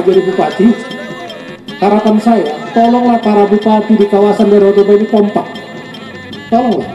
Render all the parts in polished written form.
jadi bupati, harapan saya, tolonglah para bupati di kawasan Danau Toba ini kompak. Tolonglah.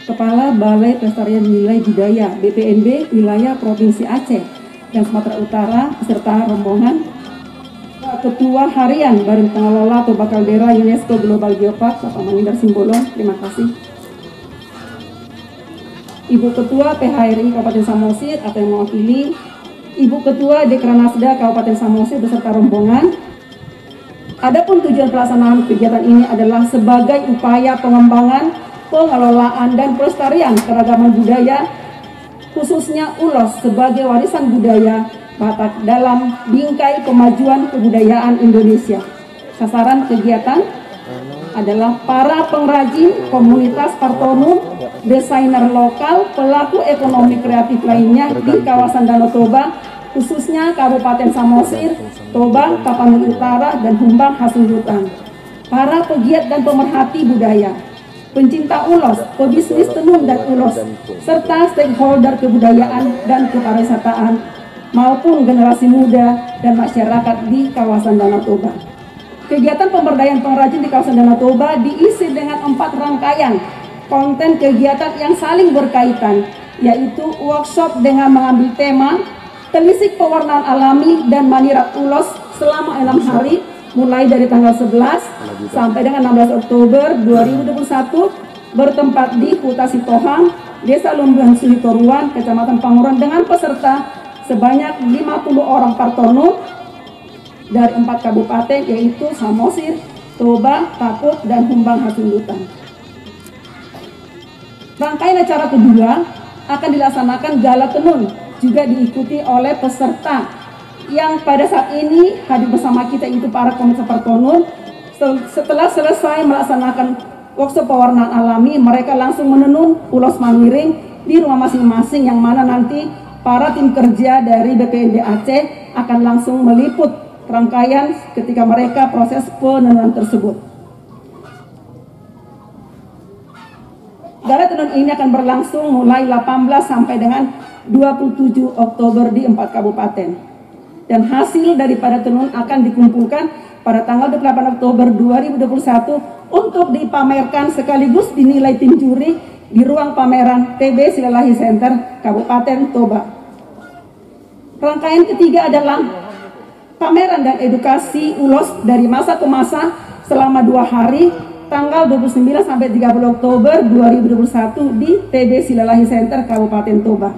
Kepala Balai Pelestarian Nilai Budaya BPNB Wilayah Provinsi Aceh dan Sumatera Utara beserta rombongan, Ketua Harian Badan Pengelola Toba Caldera UNESCO Global Geopark Bapak Manindar Simbolon, terima kasih. Ibu Ketua PHRI Kabupaten Samosir atau yang mewakili, Ibu Ketua Dekranasda Kabupaten Samosir beserta rombongan. Adapun tujuan pelaksanaan kegiatan ini adalah sebagai upaya pengembangan, pengelolaan dan pelestarian keragaman budaya, khususnya ulos sebagai warisan budaya Batak dalam bingkai kemajuan kebudayaan Indonesia. Sasaran kegiatan adalah para pengrajin, komunitas Partonum, desainer lokal, pelaku ekonomi kreatif lainnya di kawasan Danau Toba, khususnya Kabupaten Samosir, Toba, Tapanuli Utara, dan Humbang Hasundutan. Para pegiat dan pemerhati budaya, pencinta ulos, pebisnis tenun dan ulos, serta stakeholder kebudayaan dan kepariwisataan, maupun generasi muda dan masyarakat di kawasan Danau Toba. Kegiatan pemberdayaan pengrajin di kawasan Danau Toba diisi dengan 4 rangkaian konten kegiatan yang saling berkaitan, yaitu workshop dengan mengambil tema telisik pewarnaan alami dan manirat ulos selama 6 hari, mulai dari tanggal 11 sampai dengan 16 Oktober 2021, bertempat di Huta Sitohang, Desa Lumbuhan Suhitoruan, Kecamatan Panguran, dengan peserta sebanyak 50 orang Partonum dari 4 kabupaten, yaitu Samosir, Toba, Takut, dan Humbang Hasundutan. Rangkaian acara kedua akan dilaksanakan gala tenun, juga diikuti oleh peserta yang pada saat ini hadir bersama kita, itu para komunitas Partonum. Setelah selesai melaksanakan workshop pewarnaan alami, mereka langsung menenun ulos mangiring di rumah masing-masing, yang mana nanti para tim kerja dari BPNB Aceh akan langsung meliput rangkaian ketika mereka proses penenunan tersebut. Gala tenun ini akan berlangsung mulai 18 sampai dengan 27 Oktober di 4 kabupaten. Dan hasil daripada tenun akan dikumpulkan pada tanggal 28 Oktober 2021 untuk dipamerkan sekaligus dinilai tim juri di ruang pameran TB Silalahi Center Kabupaten Toba. Rangkaian ketiga adalah pameran dan edukasi ulos dari masa ke masa selama 2 hari, tanggal 29 sampai 30 Oktober 2021 di TB Silalahi Center Kabupaten Toba.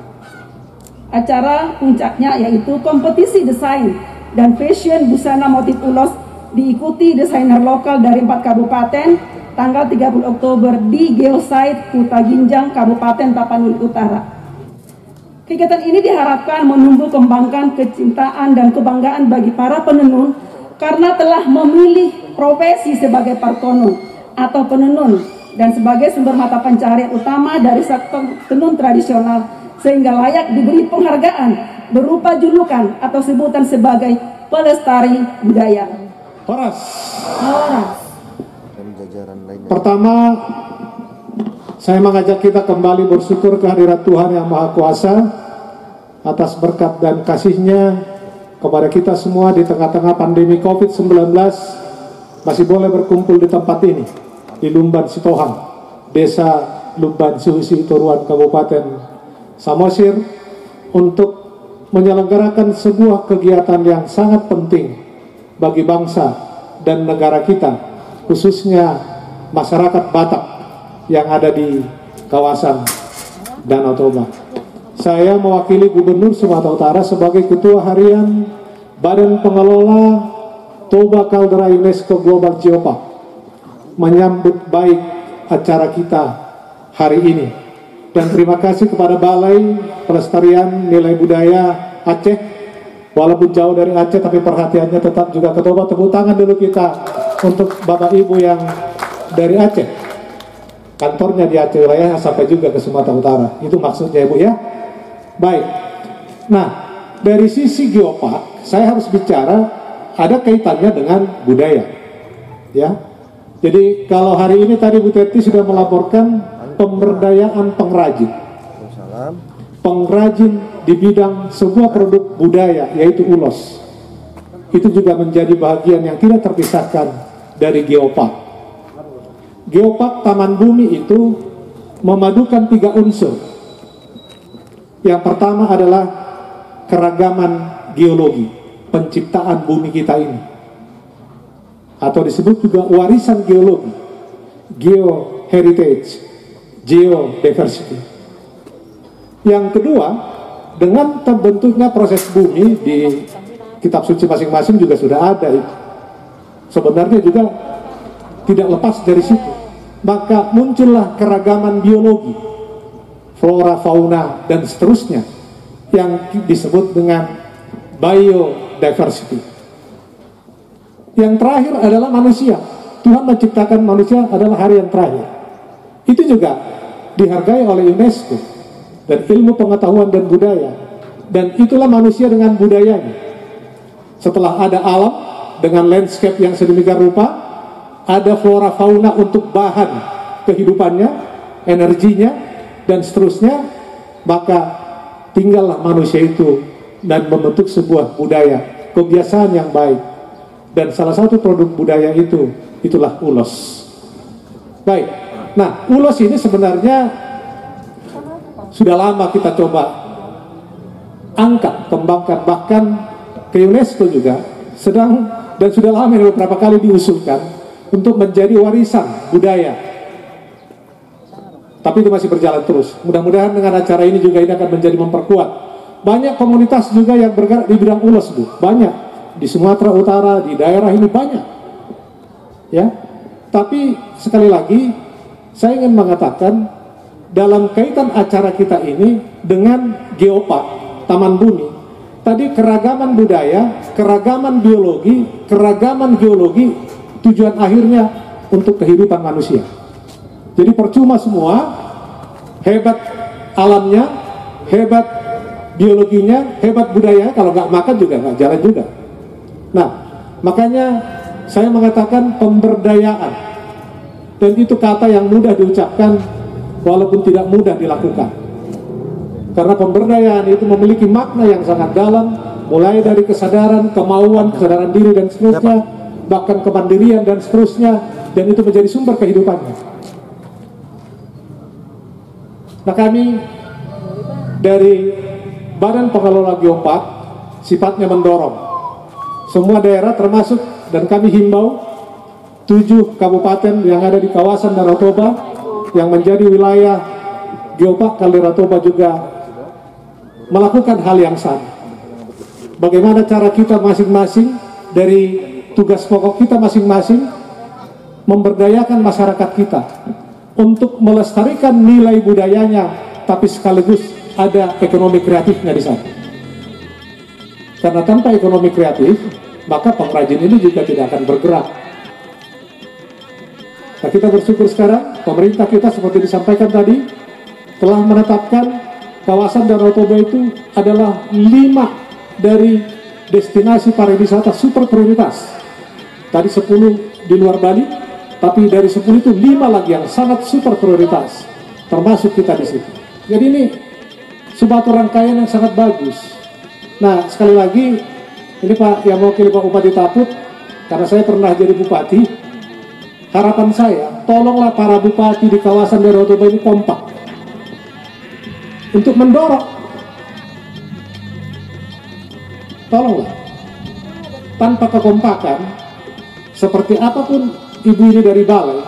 Acara puncaknya yaitu kompetisi desain dan fashion busana motif ulos, diikuti desainer lokal dari 4 kabupaten, tanggal 30 Oktober di Geosite Kuta Ginjang, Kabupaten Tapanuli Utara. Kegiatan ini diharapkan menumbuh kembangkan kecintaan dan kebanggaan bagi para penenun karena telah memilih profesi sebagai partonon atau penenun dan sebagai sumber mata pencaharian utama dari sektor tenun tradisional, sehingga layak diberi penghargaan berupa julukan atau sebutan sebagai pelestari budaya. Horas. Horas. Pertama, saya mengajak kita kembali bersyukur kehadirat Tuhan Yang Maha Kuasa atas berkat dan kasih-Nya kepada kita semua di tengah-tengah pandemi COVID-19 masih boleh berkumpul di tempat ini, di Lumban Sitohang, Desa Lumban Sihusi Turuan, Kabupaten Samosir, untuk menyelenggarakan sebuah kegiatan yang sangat penting bagi bangsa dan negara kita, khususnya masyarakat Batak yang ada di kawasan Danau Toba. Saya mewakili Gubernur Sumatera Utara sebagai Ketua Harian Badan Pengelola Toba Caldera UNESCO Global Geopark menyambut baik acara kita hari ini. Dan terima kasih kepada Balai Pelestarian Nilai Budaya Aceh, walaupun jauh dari Aceh tapi perhatiannya tetap juga ke Toba. Tepuk tangan dulu kita untuk Bapak Ibu yang dari Aceh, kantornya di Aceh wilayah sampai juga ke Sumatera Utara. Itu maksudnya Ibu ya. Baik. Nah, dari sisi geopark saya harus bicara ada kaitannya dengan budaya. Ya. Jadi kalau hari ini tadi Bu Teti sudah melaporkan pemberdayaan pengrajin. Pengrajin di bidang sebuah produk budaya yaitu ulos. Itu juga menjadi bagian yang tidak terpisahkan dari geopark. Geopark Taman Bumi itu memadukan 3 unsur. Yang pertama adalah keragaman geologi, penciptaan bumi kita ini, atau disebut juga warisan geologi, geoheritage, geodiversity. Yang kedua, dengan terbentuknya proses bumi di kitab suci masing-masing juga sudah ada. Sebenarnya juga tidak lepas dari situ. Maka muncullah keragaman biologi, flora, fauna, dan seterusnya yang disebut dengan biodiversity. Yang terakhir adalah manusia. Tuhan menciptakan manusia adalah hari yang terakhir. Itu juga dihargai oleh UNESCO dan ilmu pengetahuan dan budaya. Dan itulah manusia dengan budayanya. Setelah ada alam dengan landscape yang sedemikian rupa, ada flora fauna untuk bahan kehidupannya, energinya, dan seterusnya, maka tinggallah manusia itu dan membentuk sebuah budaya, kebiasaan yang baik. Dan salah satu produk budaya itu, itulah ulos. Baik, nah ulos ini sebenarnya sudah lama kita coba angkat, kembangkan, bahkan ke UNESCO juga sedang dan sudah lama beberapa kali diusulkan untuk menjadi warisan budaya. Tapi itu masih berjalan terus. Mudah-mudahan dengan acara ini juga ini akan menjadi memperkuat. Banyak komunitas juga yang bergerak di bidang ulos, Bu. Banyak. Di Sumatera Utara, di daerah ini banyak. Ya. Tapi sekali lagi saya ingin mengatakan dalam kaitan acara kita ini dengan geopark, Taman Bumi, tadi keragaman budaya, keragaman biologi, keragaman geologi, tujuan akhirnya untuk kehidupan manusia. Jadi percuma semua, hebat alamnya, hebat biologinya, hebat budayanya, kalau nggak makan juga nggak jalan juga. Nah, makanya saya mengatakan pemberdayaan, dan itu kata yang mudah diucapkan walaupun tidak mudah dilakukan. Karena pemberdayaan itu memiliki makna yang sangat dalam, mulai dari kesadaran, kemauan, kesadaran diri dan seterusnya, bahkan kemandirian dan seterusnya, dan itu menjadi sumber kehidupannya. Nah, kami dari Badan Pengelola Geopark sifatnya mendorong semua daerah termasuk, dan kami himbau 7 kabupaten yang ada di kawasan Danau Toba yang menjadi wilayah Geopark Caldera Toba juga melakukan hal yang sama. Bagaimana cara kita masing-masing, dari tugas pokok kita masing-masing memberdayakan masyarakat kita untuk melestarikan nilai budayanya, tapi sekaligus ada ekonomi kreatifnya di sana. Karena tanpa ekonomi kreatif, maka pengrajin ini juga tidak akan bergerak. Nah, kita bersyukur sekarang pemerintah kita seperti disampaikan tadi telah menetapkan kawasan Danau Toba itu adalah 5 dari destinasi pariwisata super prioritas. Tadi 10 di luar Bali, tapi dari 10 itu 5 lagi yang sangat super prioritas, termasuk kita di situ. Jadi ini suatu rangkaian yang sangat bagus. Nah, sekali lagi ini Pak yang mewakili Pak Bupati Taput, karena saya pernah jadi bupati, harapan saya tolonglah para bupati di kawasan Danau Toba ini kompak untuk mendorong. Tolonglah, tanpa kekompakan seperti apapun ibu ini dari balai,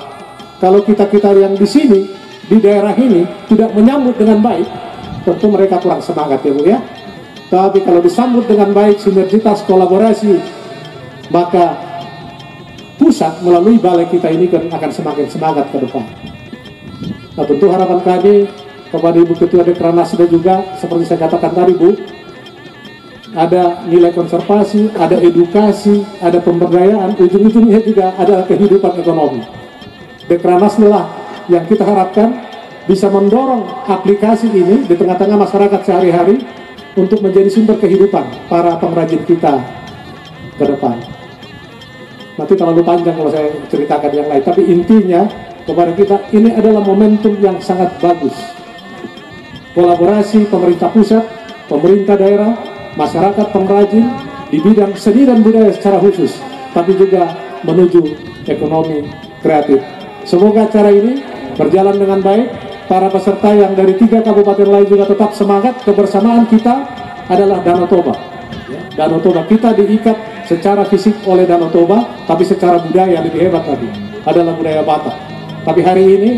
kalau kita yang di sini di daerah ini tidak menyambut dengan baik, tentu mereka kurang semangat ya Bu ya. Tapi kalau disambut dengan baik, sinergitas kolaborasi, maka pusat melalui balai kita ini akan semakin semangat ke depan. Nah, tentu harapan kami kepada Ibu Ketua Dekranasda juga, seperti saya katakan tadi Bu, ada nilai konservasi, ada edukasi, ada pemberdayaan, ujung-ujungnya juga ada kehidupan ekonomi. Dekranasda lah yang kita harapkan bisa mendorong aplikasi ini di tengah-tengah masyarakat sehari-hari untuk menjadi sumber kehidupan para pengrajin kita ke depan. Nanti terlalu panjang kalau saya ceritakan yang lain, tapi intinya kepada kita ini adalah momentum yang sangat bagus. Kolaborasi pemerintah pusat, pemerintah daerah, masyarakat pengrajin di bidang seni dan budaya secara khusus, tapi juga menuju ekonomi kreatif. Semoga acara ini berjalan dengan baik. Para peserta yang dari 3 kabupaten lain juga tetap semangat. Kebersamaan kita adalah Danau Toba. Danau Toba kita diikat secara fisik oleh Danau Toba, tapi secara budaya lebih hebat tadi adalah budaya Batak. Tapi hari ini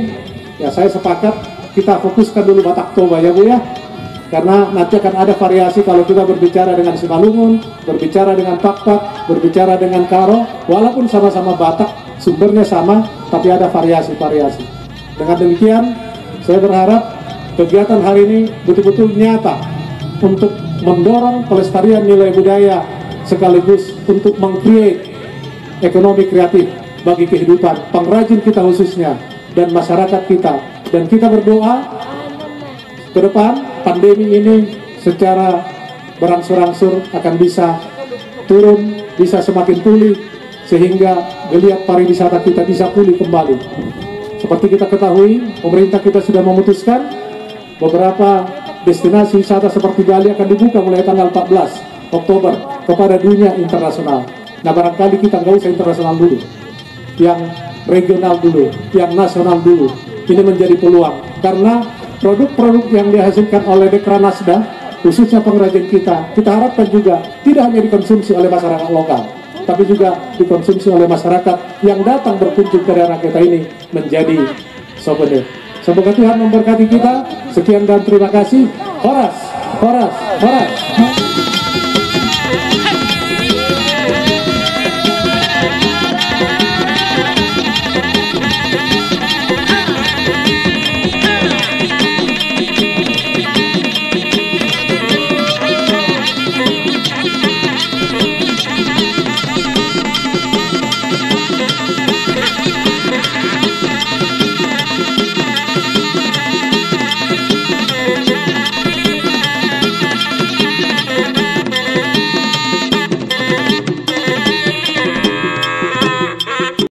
ya saya sepakat kita fokuskan dulu Batak Toba ya Bu ya, karena nanti akan ada variasi kalau kita berbicara dengan Simalungun, berbicara dengan Pakpak, berbicara dengan Karo, walaupun sama-sama Batak, sumbernya sama, tapi ada variasi-variasi. Dengan demikian saya berharap kegiatan hari ini betul-betul nyata untuk mendorong pelestarian nilai budaya sekaligus untuk meng-create ekonomi kreatif bagi kehidupan pengrajin kita khususnya dan masyarakat kita. Dan kita berdoa ke depan pandemi ini secara berangsur-angsur akan bisa turun, bisa semakin pulih, sehingga geliat pariwisata kita bisa pulih kembali. Seperti kita ketahui, pemerintah kita sudah memutuskan beberapa destinasi wisata seperti Bali akan dibuka mulai tanggal 14 Oktober kepada dunia internasional. Nah, barangkali kita nggak usah internasional dulu, yang regional dulu, yang nasional dulu. Ini menjadi peluang, karena produk-produk yang dihasilkan oleh Dekranasda, khususnya pengrajin kita harapkan juga tidak hanya dikonsumsi oleh masyarakat lokal, tapi juga dikonsumsi oleh masyarakat yang datang berkunjung ke daerah kita ini menjadi souvenir. Semoga Tuhan memberkati kita. Sekian dan terima kasih. Horas, horas, horas.